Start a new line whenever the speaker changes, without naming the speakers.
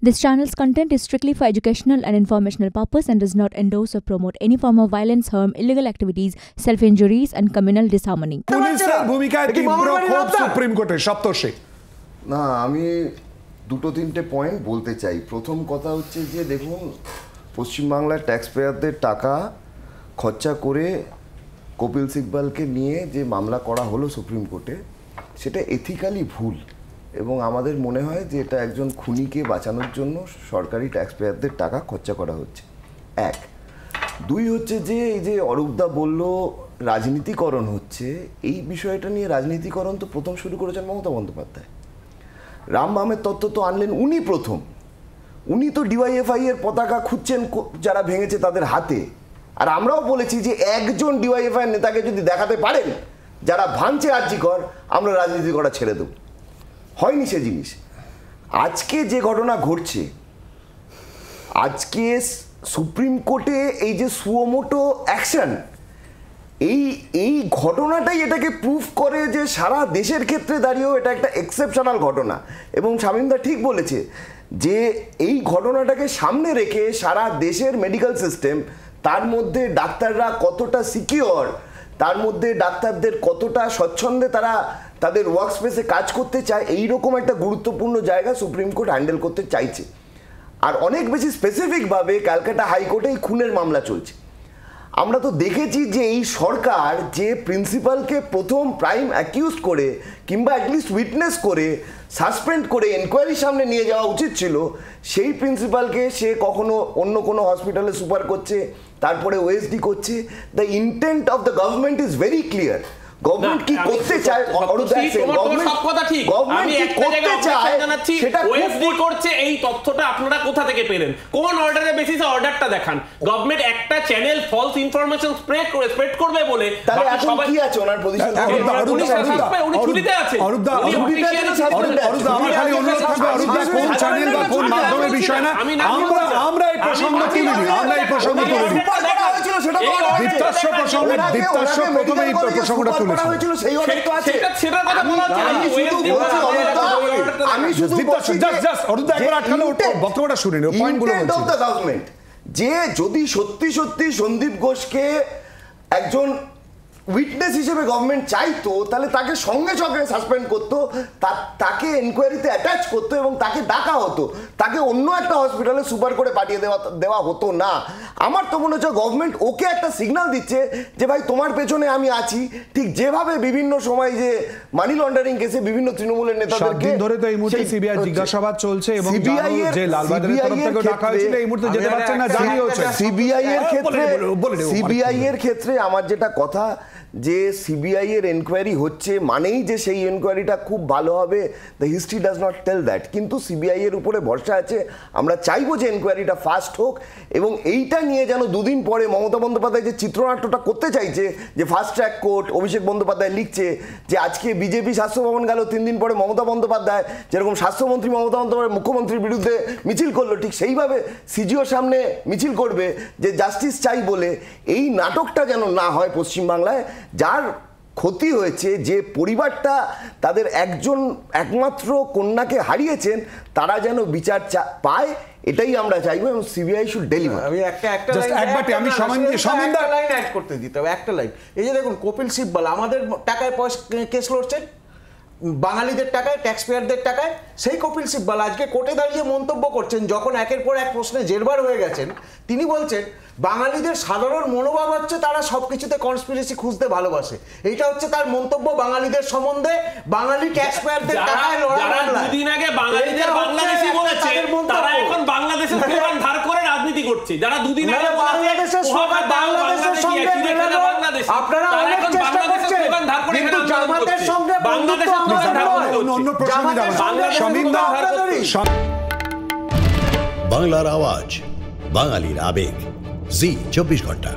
This channel's content is strictly for educational and informational purpose and does not endorse or promote any form of violence, harm, illegal activities, self-injuries and communal disharmony.
পুলিশের ভূমিকায় তীব্র ক্ষোভ supreme কোর্টে সপ্তর্ষি।
না, আমি দুটো তিনটে point বলতে চাই। প্রথম কথা হচ্ছে যে দেখুন, পশ্চিমবাংলার ট্যাক্স পেয়ারদের টাকা খরচা করে কপিল সিব্বলকে নিয়ে যে মামলা করা হলো সুপ্রিম কোর্টে, সেটা এথিক্যালি ভুল এবং আমাদের মনে হয় যে এটা একজন খুনিকে বাঁচানোর জন্য সরকারি ট্যাক্স পেয়ারদের টাকা খরচা করা হচ্ছে। এক। দুই হচ্ছে যে এই যে অরূপদা বলল রাজনীতিকরণ হচ্ছে, এই বিষয়টা নিয়ে রাজনীতিকরণ তো প্রথম শুরু করেছেন মমতা বন্দ্যোপাধ্যায়। রামবামের তত্ত্ব তো আনলেন উনি প্রথম। উনি তো ডিওয়াইএফআই এর পতাকা খুঁজছেন যারা ভেঙেছে তাদের হাতে। আর আমরাও বলেছি যে একজন ডিওয়াইএফআই নেতাকে যদি দেখাতে পারেন যারা ভাঙছে আর্জিকর, আমরা রাজনীতি করা ছেড়ে দেব। হয়নি সে জিনিস। আজকে যে ঘটনা ঘটছে, আজকে সুপ্রিম কোর্টে এই যে সুমোটো অ্যাকশন, এই ঘটনাটাই এটাকে প্রুফ করে যে সারা দেশের ক্ষেত্রে দাঁড়িয়েও এটা একটা এক্সেপশনাল ঘটনা। এবং শামীমদা ঠিক বলেছে যে এই ঘটনাটাকে সামনে রেখে সারা দেশের মেডিকেল সিস্টেম, তার মধ্যে ডাক্তাররা কতটা সিকিওর, তার মধ্যে ডাক্তারদের কতটা স্বচ্ছন্দে তারা তাদের ওয়ার্ক স্পেসে কাজ করতে চায়, এইরকম একটা গুরুত্বপূর্ণ জায়গা সুপ্রিম কোর্ট হ্যান্ডেল করতে চাইছে। আর অনেক বেশি স্পেসিফিকভাবে ক্যালকাটা হাইকোর্টে এই খুনের মামলা চলছে। আমরা তো দেখেছি যে এই সরকার যে প্রিন্সিপালকে প্রথম প্রাইম অ্যাকিউজ করে কিংবা অ্যাটলিস্ট উইটনেস করে সাসপেন্ড করে এনকোয়ারির সামনে নিয়ে যাওয়া উচিত ছিল, সেই প্রিন্সিপালকে সে কখনো অন্য কোনো হসপিটালে সুপার করছে, তারপরে ওএসডি করছে। The intent of the government is very clear. Government কি করতে চায়,
সেটা ওএসডি করছে। এই তথ্যটা আপনারা কোথা থেকে পেলেন? কোন অর্ডারের বেসিসে অর্ডারটা দেখান? গভর্নমেন্ট একটা চ্যানেল ফলস ইনফরমেশন স্প্রেড করবে বলে
তাহলে এখন কি আছে ওনার পজিশন?
উনি ছুটিতে আছেন।
অরূপদা আমার খালি অনুরোধ থাকবে, অরূপদা কোন চ্যানেল বা কোন মাধ্যমের বিষয় না, আমরা এই প্রসঙ্গ তুলিনি, আমরা এই প্রসঙ্গ তুলিনি। দীপ্তাশ্ব প্রসঙ্গে দীপ্তাশ্ব প্রথমে এই প্রসঙ্গটা তুলেছে। বক্তব্যটা শুনিনি, পয়েন্টগুলো বলছি।
যে যদি সত্যি সত্যি সন্দীপ ঘোষকে একজন উইটনেস হিসেবে গভর্নমেন্ট চাইতো, তাহলে তাকে সঙ্গে সঙ্গে সাসপেন্ড করতো, তাকে এনকোয়ারিতে অ্যাটাচ করতো এবং তাকে ডাকা হতো, তাকে অন্য একটা হসপিটালে সুপার করে পাঠিয়ে দেওয়া হতো না। আমার তো মনে হচ্ছে গভর্নমেন্ট ওকে একটা সিগন্যাল দিচ্ছে যে ভাই তোমার পেছনে আমি আছি। ঠিক যেভাবে বিভিন্ন সময় যে মানি লন্ডারিং কেসে বিভিন্ন তৃণমূলের নেতাদেরকে
ধরে তো এই মুহূর্তে সিবিআই জিজ্ঞাসাবাদ চলছে এবং যে লালবাজারের তরফ থেকে ডাকা হয়েছিল এই মুহূর্তে যেতে পারছেন না, জানি হচ্ছে।
সিবিআই এর ক্ষেত্রে আমার যেটা কথা, যে সিবিআই এর এনকোয়ারি হচ্ছে মানেই যে সেই এনকোয়ারিটা খুব ভালো হবে, the history does not tell that. কিন্তু সিবিআই এর উপরে ভরসা আছে, আমরা চাইবো যে এনকোয়ারিটা ফাস্ট হোক এবং এইটা নিয়ে যেন দুদিন পরে মমতা বন্দ্যোপাধ্যায় যে চিত্রনাট্যটা করতে চাইছে, যে fast track court, Abhishek Bandyopadhyay লিখছে যে আজকে বিজেপি স্বাস্থ্য ভবন গেল, 3 দিন পরে মমতা বন্দ্যোপাধ্যায় যেরকম স্বাস্থ্যমন্ত্রী মমতা বন্দ্যোপাধ্যায় মুখ্যমন্ত্রীর বিরুদ্ধে মিছিল করলো, ঠিক সেইভাবে সিজিওর সামনে মিছিল করবে যে জাস্টিস চাই বলে। এই নাটকটা যেন না হয় পশ্চিমবাংলায়। যার ক্ষতি হয়েছে, যে পরিবারটা তাদের একমাত্র কন্যাকে হারিয়েছেন, তারা যেন বিচার পায়, এটাই আমরা চাইবো এবং সিবিআই শুড ডেলিভার।
আমি একটা লাইন অ্যাড করতে দিতে হবে, একটা লাইন। এই যে দেখুন, কপিল সিব্বল আমাদের টাকায় কেস লড়ছেন, বাঙালিদের টাকায়, ট্যাক্স পেয়ারদের টাকায়। সেই কপিল সিব্বল আজকে কোর্টে দাঁড়িয়ে মন্তব্য করছেন, যখন একের পর এক প্রশ্নে জেরবার হয়ে গেছেন। তিনি বলছেন বাঙালিদের সাধারণ মনোভাব হচ্ছে তারা সবকিছুতে কনস্পিরেসি খুঁজতে ভালোবাসে। এইটা হচ্ছে তার মন্তব্য বাঙালিদের সম্বন্ধে। বাঙালি ট্যাক্স পেয়ারদের টাকায় লড়া,
দুদিন আগে বাঙালিদের বাংলাদেশি বলেছে, তারা এখন বাংলাদেশের স্লোগান ধার করে রাজনীতি করছে। যারা দুদিন আগে
বাংলাদেশের স্লোগান, বাংলাদেশের সঙ্গে আপনারা অনেক চেষ্টা করছেন, কিন্তু জামাতের সঙ্গে বন্ধুত্ব
বাংলার আওয়াজ, বাঙালির আবেগ, জি 24 ঘন্টা।